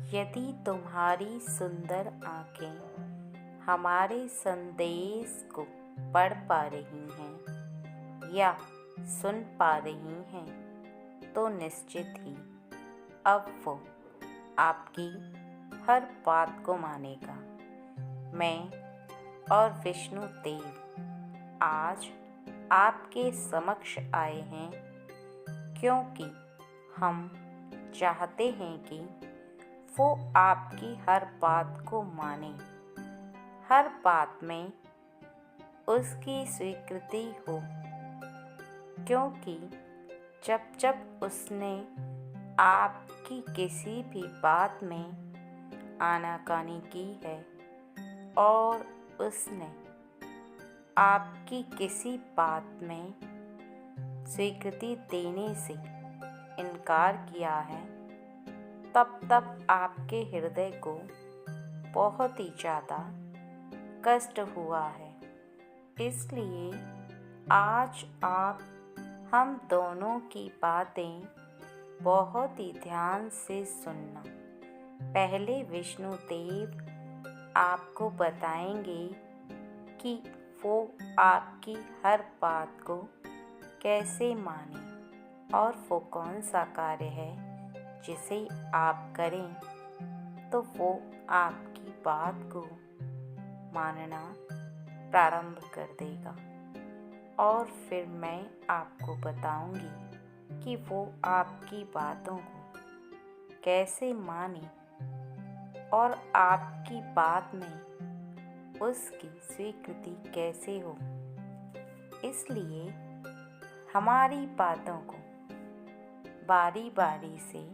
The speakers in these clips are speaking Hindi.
यदि तुम्हारी सुंदर आँखें हमारे संदेश को पढ़ पा रही हैं या सुन पा रही हैं तो निश्चित ही अब वो आपकी हर बात को मानेगा। मैं और विष्णु देव आज आपके समक्ष आए हैं क्योंकि हम चाहते हैं कि वो आपकी हर बात को माने, हर बात में उसकी स्वीकृति हो, क्योंकि जब जब उसने आपकी किसी भी बात में आनाकानी की है और उसने आपकी किसी बात में स्वीकृति देने से इनकार किया है, तब तब आपके हृदय को बहुत ही ज़्यादा कष्ट हुआ है। इसलिए आज आप हम दोनों की बातें बहुत ही ध्यान से सुनना। पहले विष्णु देव आपको बताएंगे कि वो आपकी हर बात को कैसे माने और वो कौन सा कार्य है जिसे आप करें तो वो आपकी बात को मानना प्रारंभ कर देगा। और फिर मैं आपको बताऊंगी कि वो आपकी बातों को कैसे माने और आपकी बात में उसकी स्वीकृति कैसे हो। इसलिए हमारी बातों को बारी बारी से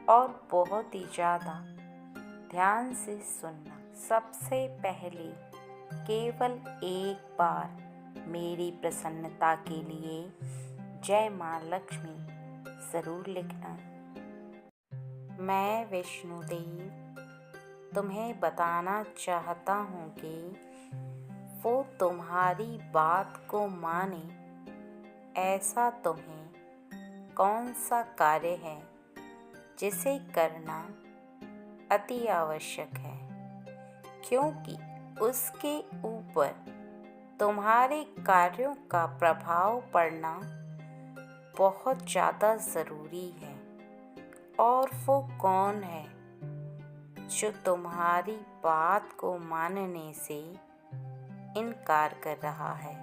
और बहुत ही ज़्यादा ध्यान से सुनना। सबसे पहले केवल एक बार मेरी प्रसन्नता के लिए जय माँ लक्ष्मी ज़रूर लिखना। मैं विष्णुदेव तुम्हें बताना चाहता हूँ कि वो तुम्हारी बात को माने, ऐसा तुम्हें कौन सा कार्य है जिसे करना अति आवश्यक है, क्योंकि उसके ऊपर तुम्हारे कार्यों का प्रभाव पड़ना बहुत ज़्यादा ज़रूरी है। और वो कौन है जो तुम्हारी बात को मानने से इनकार कर रहा है,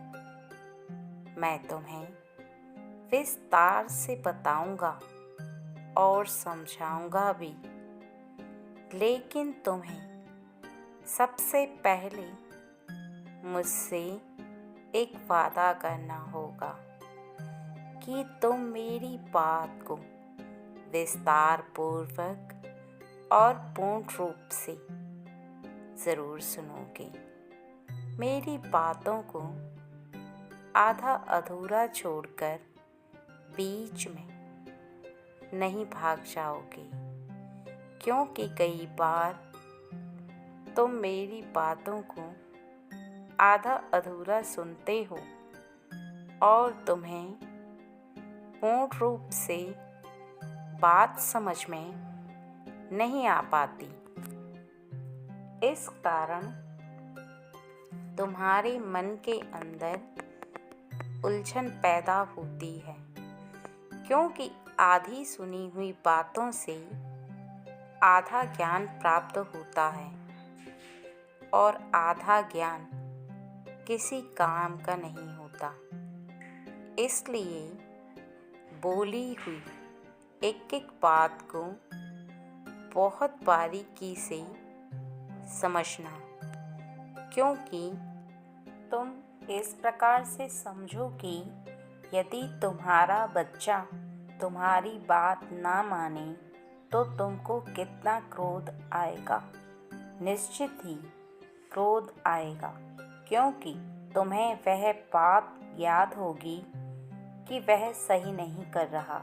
मैं तुम्हें विस्तार से बताऊंगा और समझाऊंगा भी। लेकिन तुम्हें सबसे पहले मुझसे एक वादा करना होगा कि तुम मेरी बात को विस्तार पूर्वक और पूर्ण रूप से ज़रूर सुनोगे। मेरी बातों को आधा अधूरा छोड़कर बीच में नहीं भाग जाओगे, क्योंकि कई बार तुम मेरी बातों को आधा अधूरा सुनते हो और तुम्हें पूर्ण रूप से बात समझ में नहीं आ पाती। इस कारण तुम्हारे मन के अंदर उलझन पैदा होती है, क्योंकि आधी सुनी हुई बातों से आधा ज्ञान प्राप्त होता है और आधा ज्ञान किसी काम का नहीं होता। इसलिए बोली हुई एक एक बात को बहुत बारीकी से समझना, क्योंकि तुम इस प्रकार से समझो कि यदि तुम्हारा बच्चा तुम्हारी बात ना माने तो तुमको कितना क्रोध आएगा। निश्चित ही क्रोध आएगा, क्योंकि तुम्हें वह बात याद होगी कि वह सही नहीं कर रहा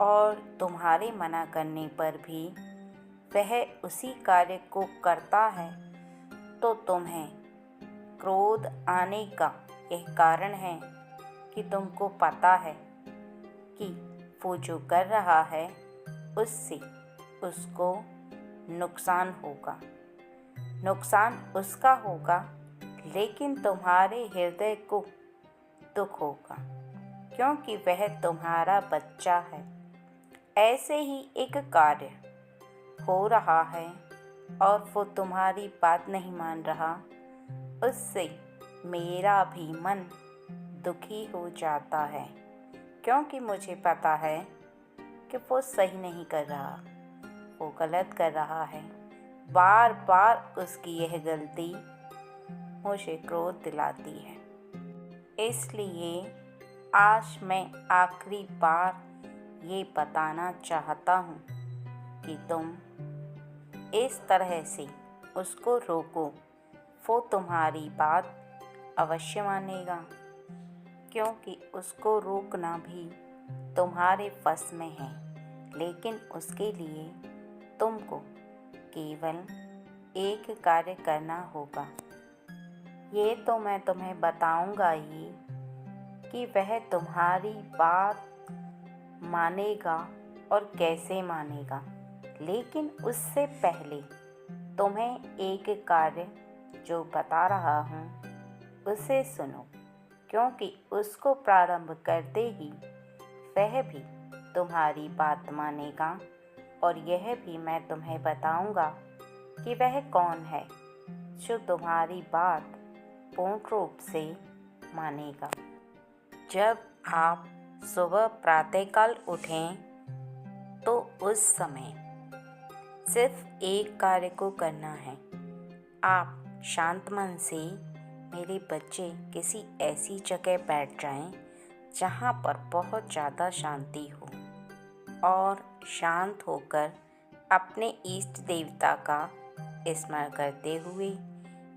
और तुम्हारे मना करने पर भी वह उसी कार्य को करता है, तो तुम्हें क्रोध आने का यह कारण है कि तुमको पता है कि वो जो कर रहा है उससे उसको नुकसान होगा। नुकसान उसका होगा, लेकिन तुम्हारे हृदय को दुख होगा, क्योंकि वह तुम्हारा बच्चा है। ऐसे ही एक कार्य हो रहा है और वो तुम्हारी बात नहीं मान रहा, उससे मेरा भी मन दुखी हो जाता है, क्योंकि मुझे पता है कि वो सही नहीं कर रहा, वो गलत कर रहा है। बार बार उसकी यह गलती मुझे क्रोध दिलाती है। इसलिए आज मैं आखिरी बार ये बताना चाहता हूँ कि तुम इस तरह से उसको रोको, वो तुम्हारी बात अवश्य मानेगा, क्योंकि उसको रोकना भी तुम्हारे वश में है। लेकिन उसके लिए तुमको केवल एक कार्य करना होगा। ये तो मैं तुम्हें बताऊंगा ही कि वह तुम्हारी बात मानेगा और कैसे मानेगा, लेकिन उससे पहले तुम्हें एक कार्य जो बता रहा हूँ उसे सुनो, क्योंकि उसको प्रारंभ करते ही वह भी तुम्हारी बात मानेगा। और यह भी मैं तुम्हें बताऊंगा कि वह कौन है जो तुम्हारी बात पूर्ण रूप से मानेगा। जब आप सुबह प्रातःकाल उठें तो उस समय सिर्फ एक कार्य को करना है। आप शांत मन से, मेरे बच्चे, किसी ऐसी जगह बैठ जाएं जहां पर बहुत ज़्यादा शांति हो और शांत होकर अपने इष्ट देवता का स्मरण करते हुए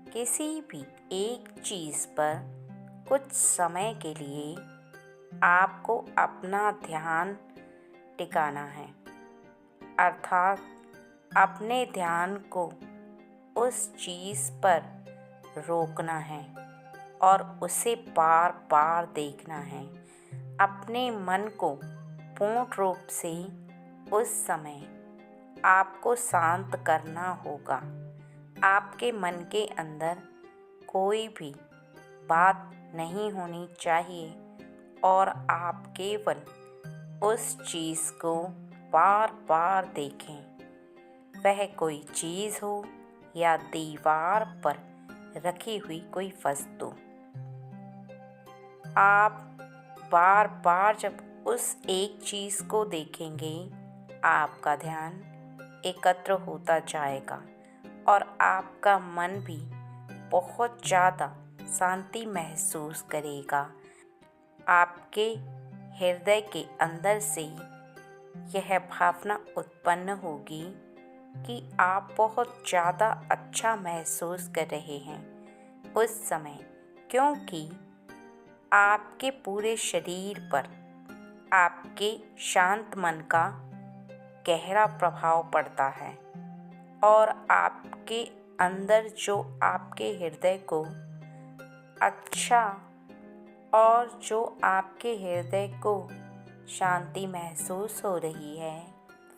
किसी भी एक चीज़ पर कुछ समय के लिए आपको अपना ध्यान टिकाना है, अर्थात अपने ध्यान को उस चीज़ पर रोकना है और उसे बार बार देखना है। अपने मन को पूर्ण रूप से उस समय आपको शांत करना होगा। आपके मन के अंदर कोई भी बात नहीं होनी चाहिए और आप केवल उस चीज़ को बार बार देखें, वह कोई चीज़ हो या दीवार पर रखी हुई कोई वस्तु। आप बार बार जब उस एक चीज़ को देखेंगे, आपका ध्यान एकत्र होता जाएगा और आपका मन भी बहुत ज़्यादा शांति महसूस करेगा। आपके हृदय के अंदर से यह भावना उत्पन्न होगी कि आप बहुत ज़्यादा अच्छा महसूस कर रहे हैं उस समय, क्योंकि आपके पूरे शरीर पर आपके शांत मन का गहरा प्रभाव पड़ता है और आपके अंदर जो आपके हृदय को अच्छा और जो आपके हृदय को शांति महसूस हो रही है,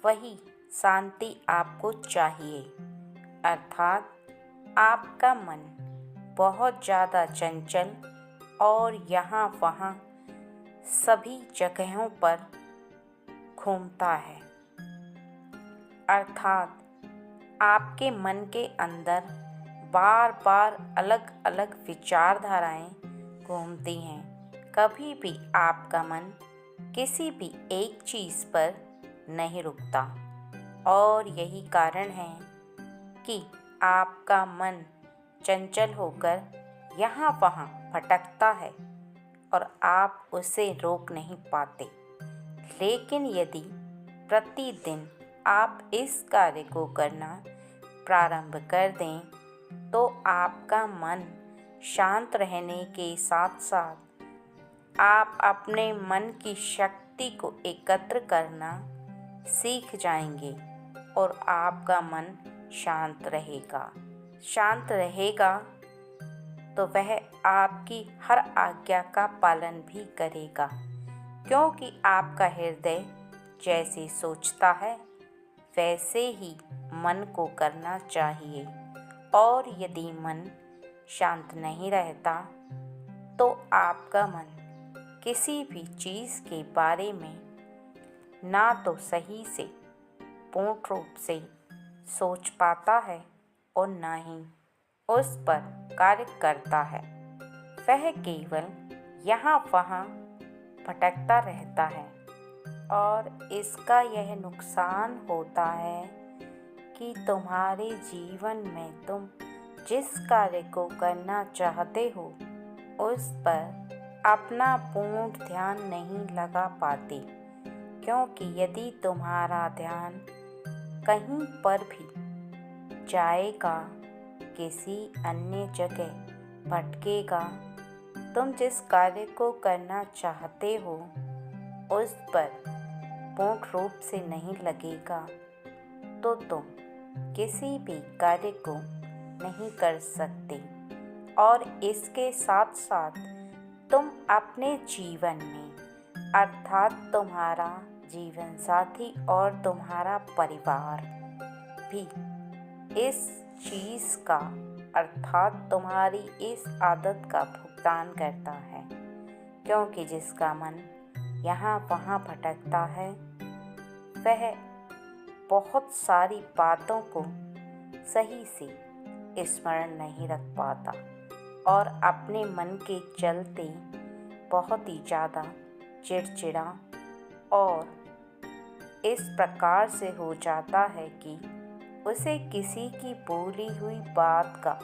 वही शांति आपको चाहिए। अर्थात आपका मन बहुत ज़्यादा चंचल और यहाँ वहाँ सभी जगहों पर घूमता है, अर्थात आपके मन के अंदर बार बार अलग अलग विचारधाराएं घूमती हैं। कभी भी आपका मन किसी भी एक चीज़ पर नहीं रुकता और यही कारण है कि आपका मन चंचल होकर यहाँ वहाँ भटकता है और आप उसे रोक नहीं पाते। लेकिन यदि प्रतिदिन आप इस कार्य को करना प्रारंभ कर दें तो आपका मन शांत रहने के साथ साथ आप अपने मन की शक्ति को एकत्र करना सीख जाएंगे और आपका मन शांत रहेगा। शांत रहेगा तो वह आपकी हर आज्ञा का पालन भी करेगा, क्योंकि आपका हृदय जैसे सोचता है वैसे ही मन को करना चाहिए, और यदि मन शांत नहीं रहता तो आपका मन किसी भी चीज़ के बारे में ना तो सही से पूर्ण रूप से सोच पाता है और ना ही उस पर कार्य करता है। वह केवल यहाँ वहाँ भटकता रहता है, और इसका यह नुकसान होता है कि तुम्हारे जीवन में तुम जिस कार्य को करना चाहते हो उस पर अपना पूर्ण ध्यान नहीं लगा पाते, क्योंकि यदि तुम्हारा ध्यान कहीं पर भी जाएगा, किसी अन्य जगह भटकेगा, तुम जिस कार्य को करना चाहते हो उस पर पूर्ण रूप से नहीं लगेगा, तो तुम किसी भी कार्य को नहीं कर सकते। और इसके साथ साथ तुम अपने जीवन में, अर्थात तुम्हारा जीवन साथी और तुम्हारा परिवार भी इस चीज़ का, अर्थात तुम्हारी इस आदत का भुगतान करता है, क्योंकि जिसका मन यहाँ वहाँ भटकता है वह बहुत सारी बातों को सही से स्मरण नहीं रख पाता और अपने मन के चलते बहुत ही ज़्यादा चिड़चिड़ा और इस प्रकार से हो जाता है कि उसे किसी की बोली हुई बात का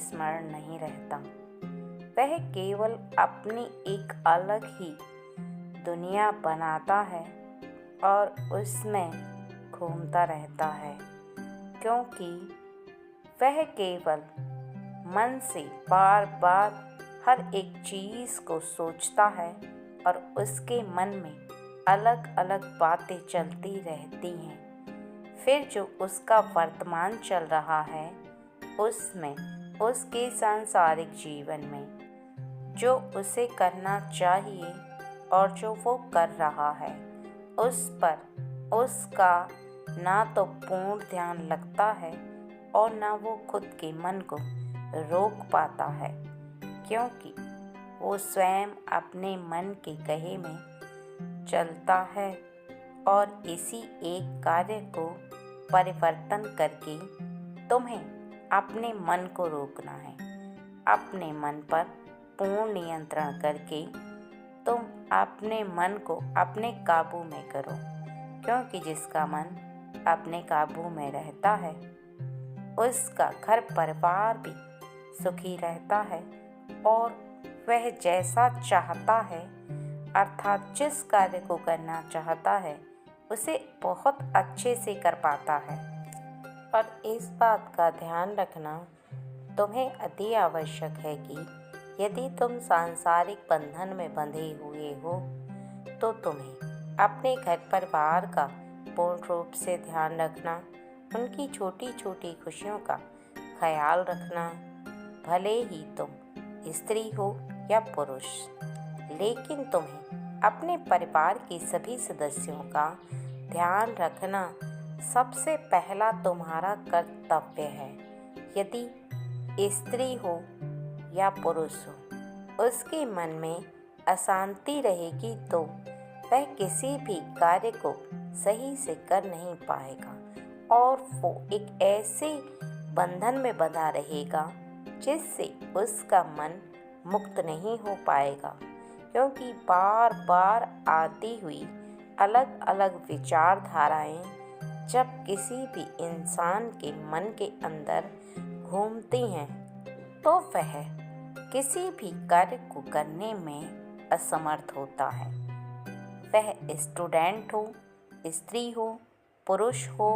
स्मरण नहीं रहता। वह केवल अपनी एक अलग ही दुनिया बनाता है और उसमें घूमता रहता है, क्योंकि वह केवल मन से बार बार हर एक चीज़ को सोचता है और उसके मन में अलग अलग बातें चलती रहती हैं। फिर जो उसका वर्तमान चल रहा है उसमें, उसके सांसारिक जीवन में जो उसे करना चाहिए और जो वो कर रहा है उस पर उसका ना तो पूर्ण ध्यान लगता है और ना वो खुद के मन को रोक पाता है, क्योंकि वो स्वयं अपने मन के कहे में चलता है और इसी एक कार्य को परिवर्तन करके तुम्हें अपने मन को रोकना है। अपने मन पर पूर्ण नियंत्रण करके तुम अपने मन को अपने काबू में करो, क्योंकि जिसका मन अपने काबू में रहता है उसका घर परिवार भी सुखी रहता है और वह जैसा चाहता है, अर्थात जिस कार्य को करना चाहता है उसे बहुत अच्छे से कर पाता है। और इस बात का ध्यान रखना तुम्हें अति आवश्यक है कि यदि तुम सांसारिक बंधन में बंधे हुए हो तो तुम्हें अपने घर परिवार का पूर्ण रूप से ध्यान रखना, उनकी छोटी छोटी खुशियों का ख्याल रखना, भले ही तुम स्त्री हो या पुरुष, लेकिन तुम्हें अपने परिवार के सभी सदस्यों का ध्यान रखना सबसे पहला तुम्हारा कर्तव्य है। यदि स्त्री हो या पुरुष हो, उसके मन में अशांति रहेगी तो वह किसी भी कार्य को सही से कर नहीं पाएगा और वो एक ऐसे बंधन में बंधा रहेगा जिससे उसका मन मुक्त नहीं हो पाएगा, क्योंकि बार बार आती हुई अलग अलग विचारधाराएं जब किसी भी इंसान के मन के अंदर घूमती हैं तो वह किसी भी कार्य को करने में असमर्थ होता है। वह स्टूडेंट हो, स्त्री हो, पुरुष हो,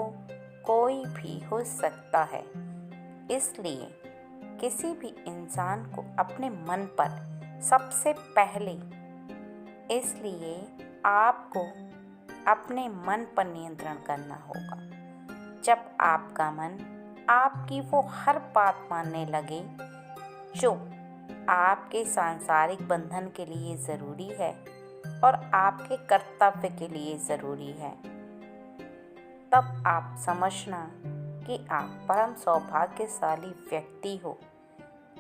कोई भी हो सकता है। इसलिए किसी भी इंसान को अपने मन पर सबसे पहले, इसलिए आपको अपने मन पर नियंत्रण करना होगा। जब आपका मन आपकी वो हर बात मानने लगे जो आपके सांसारिक बंधन के लिए ज़रूरी है और आपके कर्तव्य के लिए ज़रूरी है, तब आप समझना कि आप परम सौभाग्यशाली व्यक्ति हो।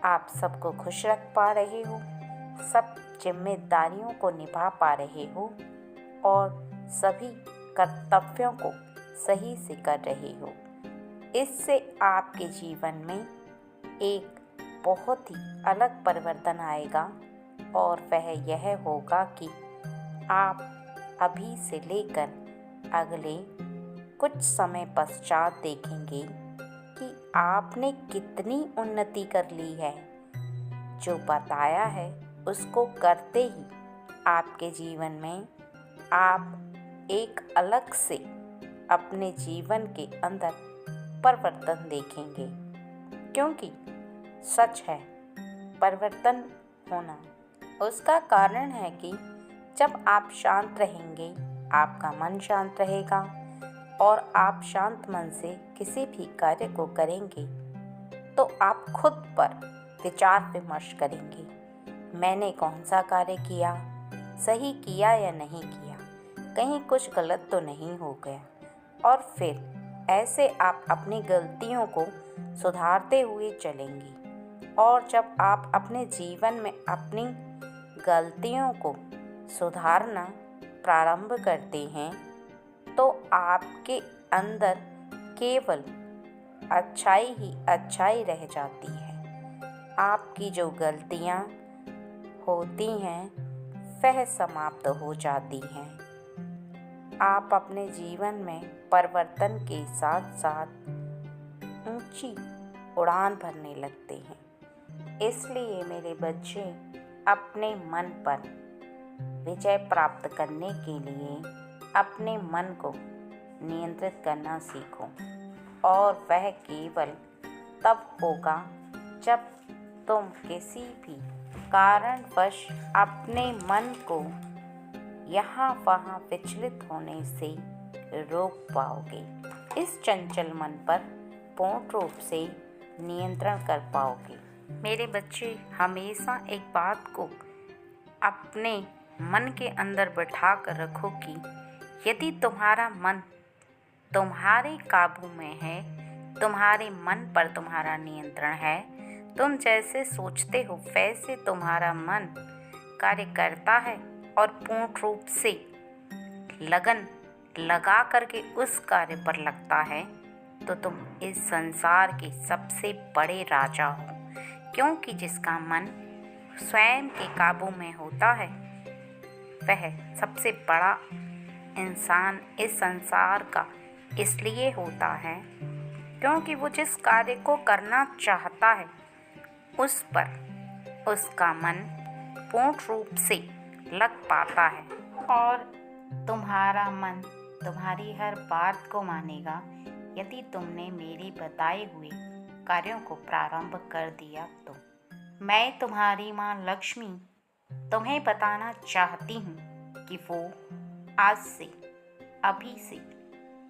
आप सबको खुश रख पा रहे हो, सब जिम्मेदारियों को निभा पा रहे हो और सभी कर्तव्यों को सही से कर रहे हो। इससे आपके जीवन में एक बहुत ही अलग परिवर्तन आएगा और वह यह होगा कि आप अभी से लेकर अगले कुछ समय पश्चात देखेंगे कि आपने कितनी उन्नति कर ली है। जो बताया है उसको करते ही आपके जीवन में आप एक अलग से अपने जीवन के अंदर परिवर्तन देखेंगे, क्योंकि सच है परिवर्तन होना। उसका कारण है कि जब आप शांत रहेंगे, आपका मन शांत रहेगा और आप शांत मन से किसी भी कार्य को करेंगे तो आप खुद पर विचार विमर्श करेंगे, मैंने कौन सा कार्य किया, सही किया या नहीं किया, कहीं कुछ गलत तो नहीं हो गया। और फिर ऐसे आप अपनी गलतियों को सुधारते हुए चलेंगे। और जब आप अपने जीवन में अपनी गलतियों को सुधारना प्रारंभ करते हैं तो आपके अंदर केवल अच्छाई ही अच्छाई रह जाती है। आपकी जो गलतियाँ होती हैं वह समाप्त हो जाती हैं। आप अपने जीवन में परिवर्तन के साथ साथ ऊंची उड़ान भरने लगते हैं। इसलिए मेरे बच्चे, अपने मन पर विजय प्राप्त करने के लिए अपने मन को नियंत्रित करना सीखो। और वह केवल तब होगा जब तुम किसी भी कारणवश अपने मन को यहाँ वहाँ विचलित होने से रोक पाओगे। इस चंचल मन पर पूर्ण रूप से नियंत्रण कर पाओगे। मेरे बच्चे, हमेशा एक बात को अपने मन के अंदर बैठा कर रखो कि यदि तुम्हारा मन तुम्हारे काबू में है, तुम्हारे मन पर तुम्हारा नियंत्रण है, तुम जैसे सोचते हो वैसे तुम्हारा मन कार्य करता है और पूर्ण रूप से लगन लगा करके उस कार्य पर लगता है, तो तुम इस संसार के सबसे बड़े राजा हो। क्योंकि जिसका मन स्वयं के काबू में होता है वह सबसे बड़ा इंसान इस संसार का इसलिए होता है क्योंकि वो जिस कार्य को करना चाहता है उस पर उसका मन पूर्ण रूप से लग पाता है और तुम्हारा मन तुम्हारी हर बात को मानेगा यदि तुमने मेरे बताए हुए कार्यों को प्रारंभ कर दिया तो। मैं तुम्हारी माँ लक्ष्मी तुम्हें बताना चाहती हूँ कि वो आज से, अभी से,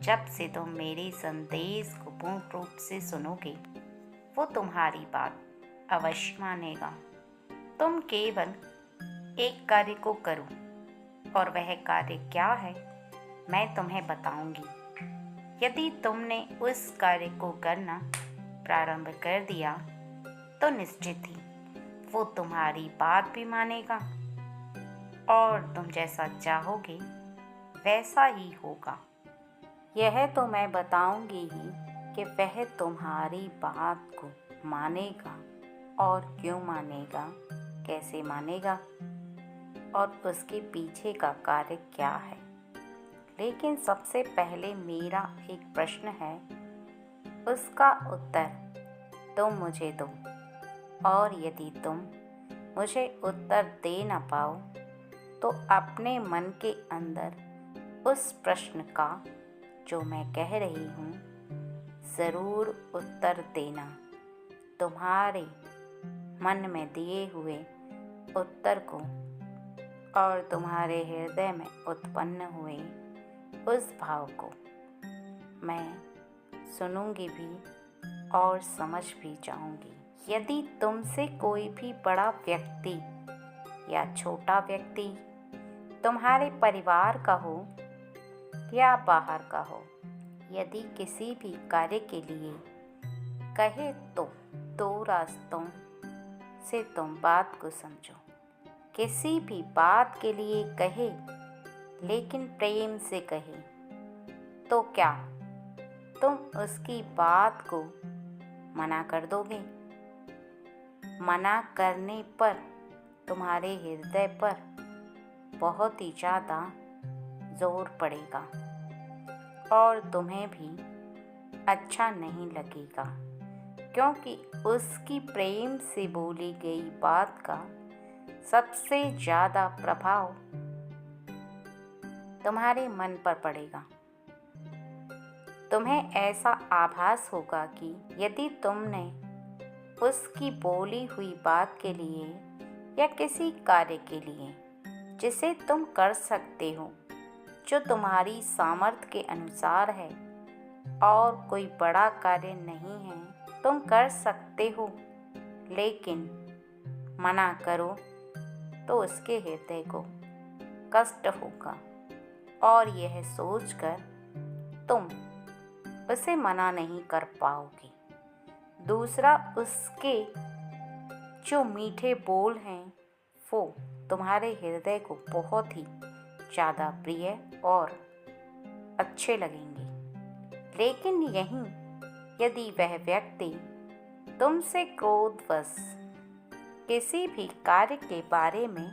जब से तुम मेरे संदेश को पूर्ण रूप से सुनोगे वो तुम्हारी बात अवश्य मानेगा। तुम केवल एक कार्य को करो और वह कार्य क्या है मैं तुम्हें बताऊंगी। यदि तुमने उस कार्य को करना प्रारंभ कर दिया तो निश्चित ही वो तुम्हारी बात भी मानेगा और तुम जैसा चाहोगे वैसा ही होगा। यह तो मैं बताऊंगी ही कि वह तुम्हारी बात को मानेगा और क्यों मानेगा, कैसे मानेगा और उसके पीछे का कार्य क्या है। लेकिन सबसे पहले मेरा एक प्रश्न है, उसका उत्तर तुम मुझे दो। और यदि तुम मुझे उत्तर दे न पाओ तो अपने मन के अंदर उस प्रश्न का जो मैं कह रही हूँ ज़रूर उत्तर देना। तुम्हारे मन में दिए हुए उत्तर को और तुम्हारे हृदय में उत्पन्न हुए उस भाव को मैं सुनूंगी भी और समझ भी जाऊंगी। यदि तुमसे कोई भी बड़ा व्यक्ति या छोटा व्यक्ति तुम्हारे परिवार का हो या बाहर का हो यदि किसी भी कार्य के लिए कहे तो दो रास्तों से तुम बात को समझो। किसी भी बात के लिए कहे लेकिन प्रेम से कहे तो क्या तुम उसकी बात को मना कर दोगे? मना करने पर तुम्हारे हृदय पर बहुत ही ज़्यादा जोर पड़ेगा और तुम्हें भी अच्छा नहीं लगेगा, क्योंकि उसकी प्रेम से बोली गई बात का सबसे ज़्यादा प्रभाव तुम्हारे मन पर पड़ेगा। तुम्हें ऐसा आभास होगा कि यदि तुमने उसकी बोली हुई बात के लिए या किसी कार्य के लिए जिसे तुम कर सकते हो, जो तुम्हारी सामर्थ्य के अनुसार है और कोई बड़ा कार्य नहीं है, तुम कर सकते हो, लेकिन मना करो तो उसके हृदय को कष्ट होगा और यह सोचकर तुम उसे मना नहीं कर पाओगे। दूसरा, उसके जो मीठे बोल हैं वो तुम्हारे हृदय को बहुत ही ज़्यादा प्रिय और अच्छे लगेंगे, लेकिन यहीं यदि वह व्यक्ति तुमसे क्रोधवश किसी भी कार्य के बारे में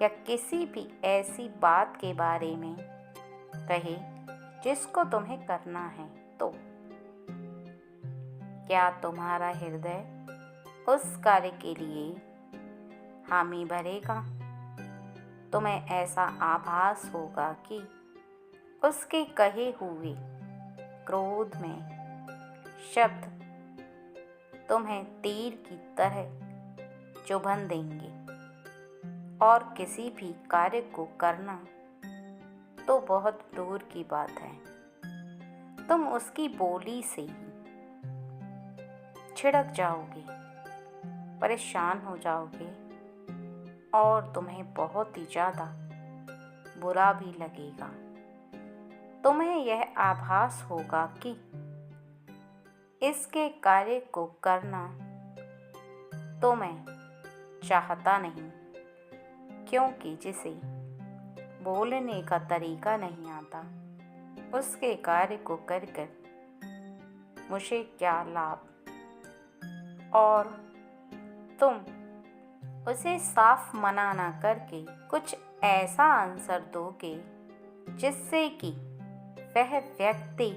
या किसी भी ऐसी बात के बारे में कहे जिसको तुम्हें करना है, तो क्या तुम्हारा हृदय उस कार्य के लिए हामी भरेगा? तुम्हें ऐसा आभास होगा कि उसके कहे हुए क्रोध में शब्द तुम्हें तीर की तरह चुभन देंगे और किसी भी कार्य को करना तो बहुत दूर की बात है, तुम उसकी बोली से ही छिड़क जाओगे, परेशान हो जाओगे और तुम्हें बहुत ही ज़्यादा बुरा भी लगेगा। तुम्हें यह आभास होगा कि इसके कार्य को करना तो मैं चाहता नहीं, क्योंकि जिसे बोलने का तरीका नहीं आता उसके कार्य को कर मुझे क्या लाभ। और तुम उसे साफ मना ना करके कुछ ऐसा आंसर दोगे जिससे कि वह व्यक्ति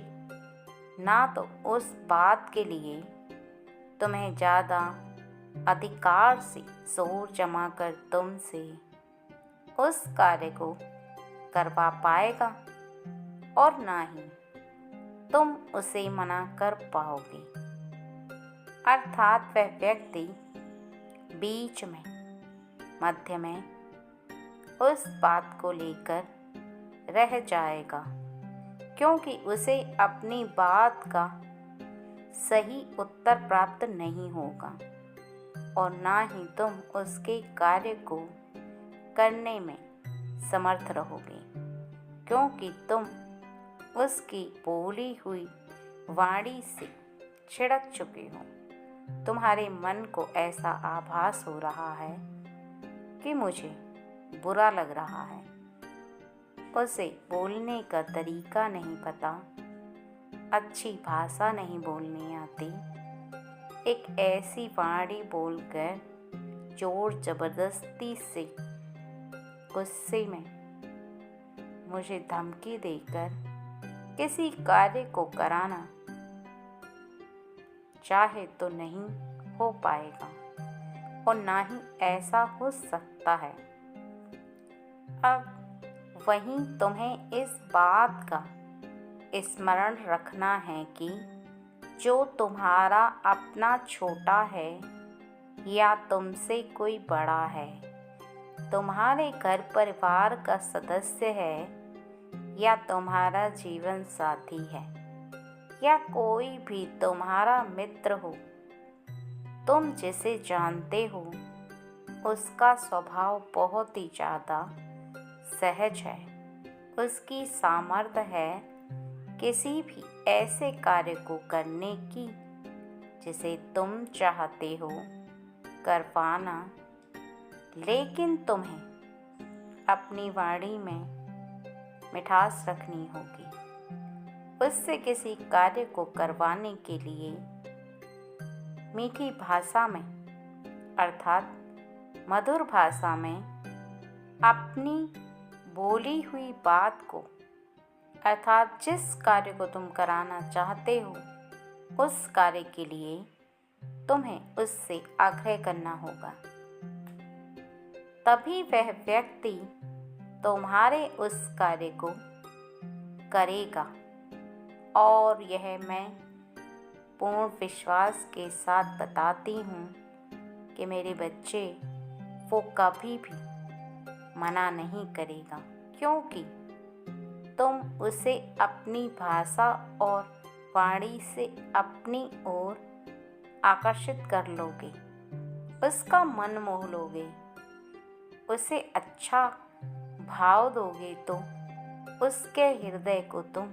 ना तो उस बात के लिए तुम्हें ज़्यादा अधिकार से जोर जमा कर तुमसे उस कार्य को करवा पाएगा और ना ही तुम उसे मना कर पाओगे। अर्थात वह व्यक्ति बीच में, मध्य में उस बात को लेकर रह जाएगा, क्योंकि उसे अपनी बात का सही उत्तर प्राप्त नहीं होगा और ना ही तुम उसके कार्य को करने में समर्थ रहोगे, क्योंकि तुम उसकी बोली हुई वाणी से छिड़क चुके हो। तुम्हारे मन को ऐसा आभास हो रहा है कि मुझे बुरा लग रहा है, उसे बोलने का तरीका नहीं पता, अच्छी भाषा नहीं बोलनी आती, एक ऐसी वाणी बोलकर जोर जबरदस्ती से गुस्से में मुझे धमकी देकर किसी कार्य को कराना चाहे तो नहीं हो पाएगा और ना ही ऐसा हो सकता है। अब वहीं तुम्हें इस बात का स्मरण रखना है कि जो तुम्हारा अपना छोटा है या तुमसे कोई बड़ा है, तुम्हारे घर परिवार का सदस्य है या तुम्हारा जीवन साथी है या कोई भी तुम्हारा मित्र हो, तुम जिसे जानते हो उसका स्वभाव बहुत ही ज़्यादा सहज है, उसकी सामर्थ्य है किसी भी ऐसे कार्य को करने की जिसे तुम चाहते हो कर पाना, लेकिन तुम्हें अपनी वाणी में मिठास रखनी होगी। उससे किसी कार्य को करवाने के लिए मीठी भाषा में अर्थात मधुर भाषा में अपनी बोली हुई बात को अर्थात जिस कार्य को तुम कराना चाहते हो उस कार्य के लिए तुम्हें उससे आग्रह करना होगा। तभी वह व्यक्ति तुम्हारे उस कार्य को करेगा। और यह मैं पूर्ण विश्वास के साथ बताती हूँ कि मेरे बच्चे वो कभी भी मना नहीं करेगा, क्योंकि तुम उसे अपनी भाषा और वाणी से अपनी ओर आकर्षित कर लोगे, उसका मन मोह लोगे, उसे अच्छा भाव दोगे तो उसके हृदय को तुम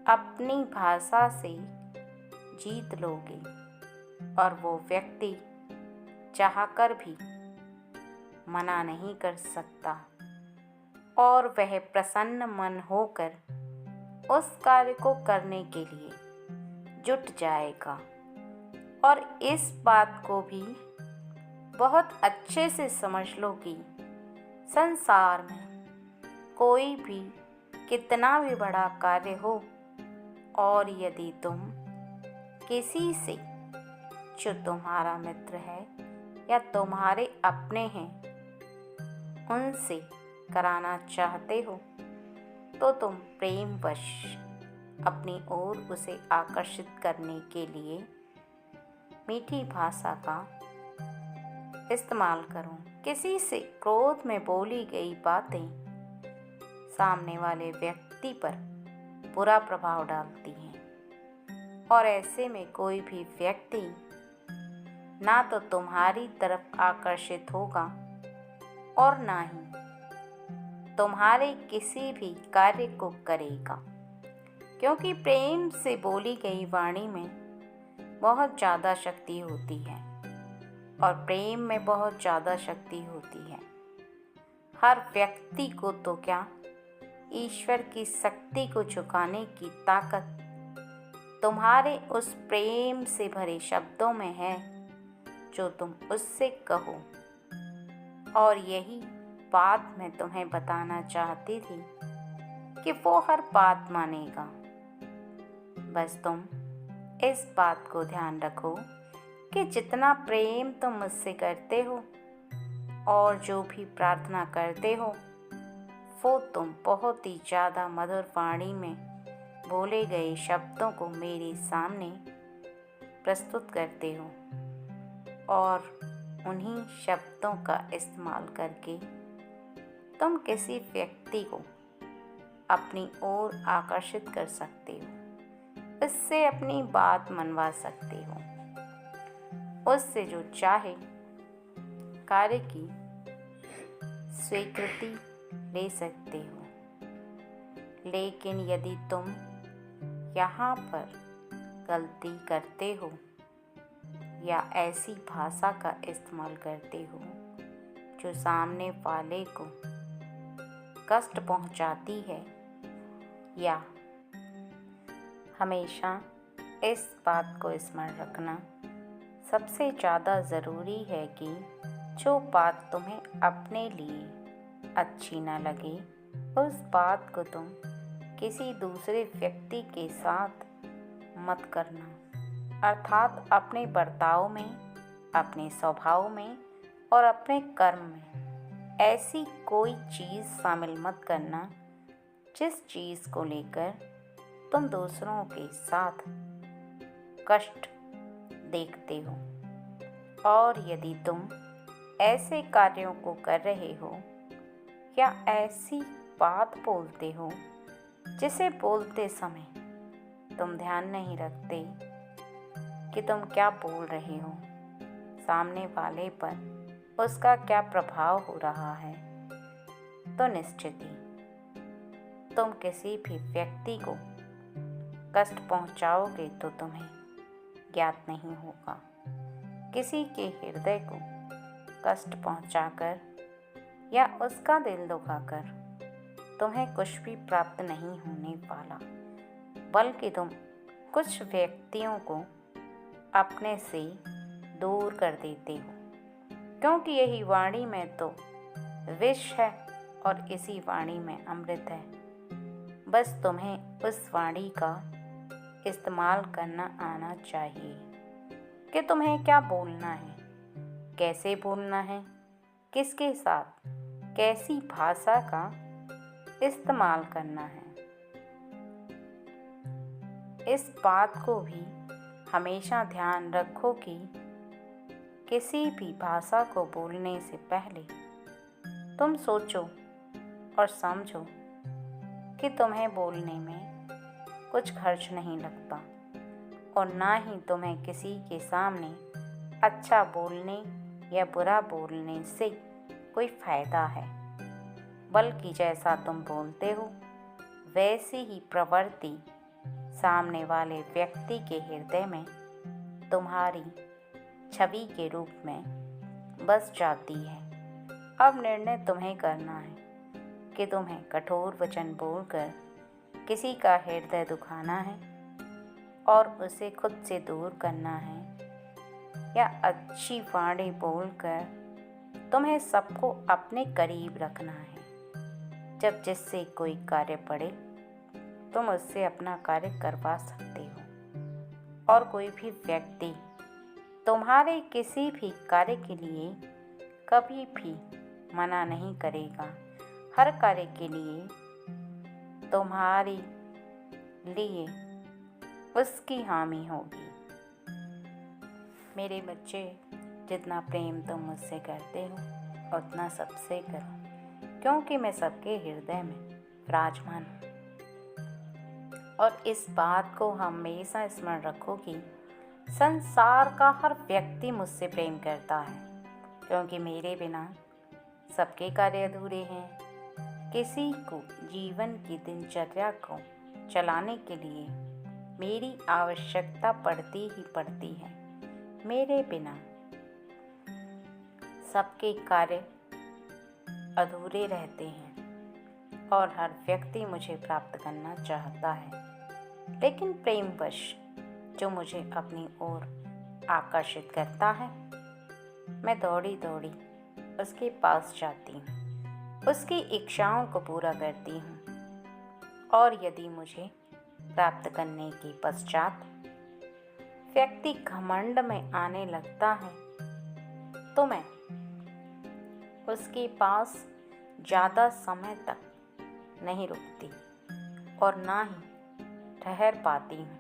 अपनी भाषा से जीत लोगे और वो व्यक्ति चाहकर भी मना नहीं कर सकता और वह प्रसन्न मन होकर उस कार्य को करने के लिए जुट जाएगा। और इस बात को भी बहुत अच्छे से समझ लो कि संसार में कोई भी कितना भी बड़ा कार्य हो और यदि तुम किसी से जो तुम्हारा मित्र है या तुम्हारे अपने हैं उनसे कराना चाहते हो तो तुम प्रेमवश अपनी ओर उसे आकर्षित करने के लिए मीठी भाषा का इस्तेमाल करो। किसी से क्रोध में बोली गई बातें सामने वाले व्यक्ति पर बुरा प्रभाव डालती हैं और ऐसे में कोई भी व्यक्ति ना तो तुम्हारी तरफ आकर्षित होगा और ना ही तुम्हारे किसी भी कार्य को करेगा, क्योंकि प्रेम से बोली गई वाणी में बहुत ज़्यादा शक्ति होती है और प्रेम में बहुत ज़्यादा शक्ति होती है। हर व्यक्ति को तो क्या, ईश्वर की शक्ति को झुकाने की ताकत तुम्हारे उस प्रेम से भरे शब्दों में है जो तुम उससे कहो। और यही बात मैं तुम्हें बताना चाहती थी कि वो हर बात मानेगा। बस तुम इस बात को ध्यान रखो कि जितना प्रेम तुम मुझसे करते हो और जो भी प्रार्थना करते हो वो तुम बहुत ही ज़्यादा मधुर वाणी में बोले गए शब्दों को मेरे सामने प्रस्तुत करते हो और उन्हीं शब्दों का इस्तेमाल करके तुम किसी व्यक्ति को अपनी ओर आकर्षित कर सकते हो, उससे अपनी बात मनवा सकते हो, उससे जो चाहे कार्य की स्वीकृति ले सकते हो। लेकिन यदि तुम यहाँ पर गलती करते हो या ऐसी भाषा का इस्तेमाल करते हो जो सामने वाले को कष्ट पहुँचाती है, या हमेशा इस बात को स्मरण रखना सबसे ज़्यादा ज़रूरी है कि जो बात तुम्हें अपने लिए अच्छी ना लगे उस बात को तुम किसी दूसरे व्यक्ति के साथ मत करना। अर्थात अपने बर्ताव में, अपने स्वभाव में और अपने कर्म में ऐसी कोई चीज़ शामिल मत करना जिस चीज़ को लेकर तुम दूसरों के साथ कष्ट देखते हो। और यदि तुम ऐसे कार्यों को कर रहे हो या ऐसी बात बोलते हो जिसे बोलते समय तुम ध्यान नहीं रखते कि तुम क्या बोल रहे हो, सामने वाले पर उसका क्या प्रभाव हो रहा है, तो निश्चित ही तुम किसी भी व्यक्ति को कष्ट पहुंचाओगे तो तुम्हें ज्ञात नहीं होगा। किसी के हृदय को कष्ट पहुंचाकर या उसका दिल दुखाकर तुम्हें कुछ भी प्राप्त नहीं होने वाला, बल्कि तुम कुछ व्यक्तियों को अपने से दूर कर देते हो, क्योंकि यही वाणी में तो विष है और इसी वाणी में अमृत है। बस तुम्हें उस वाणी का इस्तेमाल करना आना चाहिए कि तुम्हें क्या बोलना है, कैसे बोलना है, किसके साथ कैसी भाषा का इस्तेमाल करना है। इस बात को भी हमेशा ध्यान रखो कि किसी भी भाषा को बोलने से पहले तुम सोचो और समझो कि तुम्हें बोलने में कुछ खर्च नहीं लगता और ना ही तुम्हें किसी के सामने अच्छा बोलने या बुरा बोलने से कोई फ़ायदा है, बल्कि जैसा तुम बोलते हो वैसी ही प्रवृत्ति सामने वाले व्यक्ति के हृदय में तुम्हारी छवि के रूप में बस जाती है। अब निर्णय तुम्हें करना है कि तुम्हें कठोर वचन बोलकर किसी का हृदय दुखाना है और उसे खुद से दूर करना है, या अच्छी वाणी बोलकर तुम्हें सबको अपने करीब रखना है। जब जिससे कोई कार्य पड़े तुम उससे अपना कार्य करवा सकते हो और कोई भी व्यक्ति तुम्हारे किसी भी कार्य के लिए कभी भी मना नहीं करेगा। हर कार्य के लिए तुम्हारे लिए उसकी हामी होगी। मेरे बच्चे, जितना प्रेम तुम मुझसे करते हो उतना सबसे करो, क्योंकि मैं सबके हृदय में विराजमान हूँ। और इस बात को हमेशा स्मरण रखो कि संसार का हर व्यक्ति मुझसे प्रेम करता है, क्योंकि मेरे बिना सबके कार्य अधूरे हैं। किसी को जीवन की दिनचर्या को चलाने के लिए मेरी आवश्यकता पड़ती ही पड़ती है। मेरे बिना सबके कार्य अधूरे रहते हैं और हर व्यक्ति मुझे प्राप्त करना चाहता है, लेकिन प्रेमवश जो मुझे अपनी ओर आकर्षित करता है, मैं दौड़ी दौड़ी उसके पास जाती हूँ, उसकी इच्छाओं को पूरा करती हूँ। और यदि मुझे प्राप्त करने के पश्चात व्यक्ति घमंड में आने लगता है तो मैं उसके पास ज़्यादा समय तक नहीं रुकती और ना ही ठहर पाती हूँ,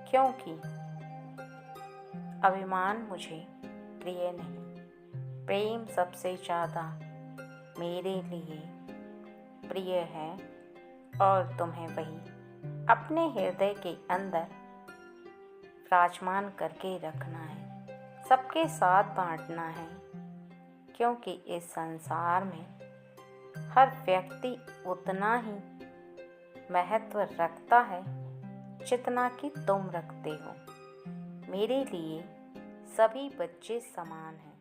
क्योंकि अभिमान मुझे प्रिय नहीं। प्रेम सबसे ज़्यादा मेरे लिए प्रिय है और तुम्हें वही अपने हृदय के अंदर विराजमान करके रखना है, सबके साथ बांटना है, क्योंकि इस संसार में हर व्यक्ति उतना ही महत्व रखता है जितना कि तुम रखते हो। मेरे लिए सभी बच्चे समान हैं।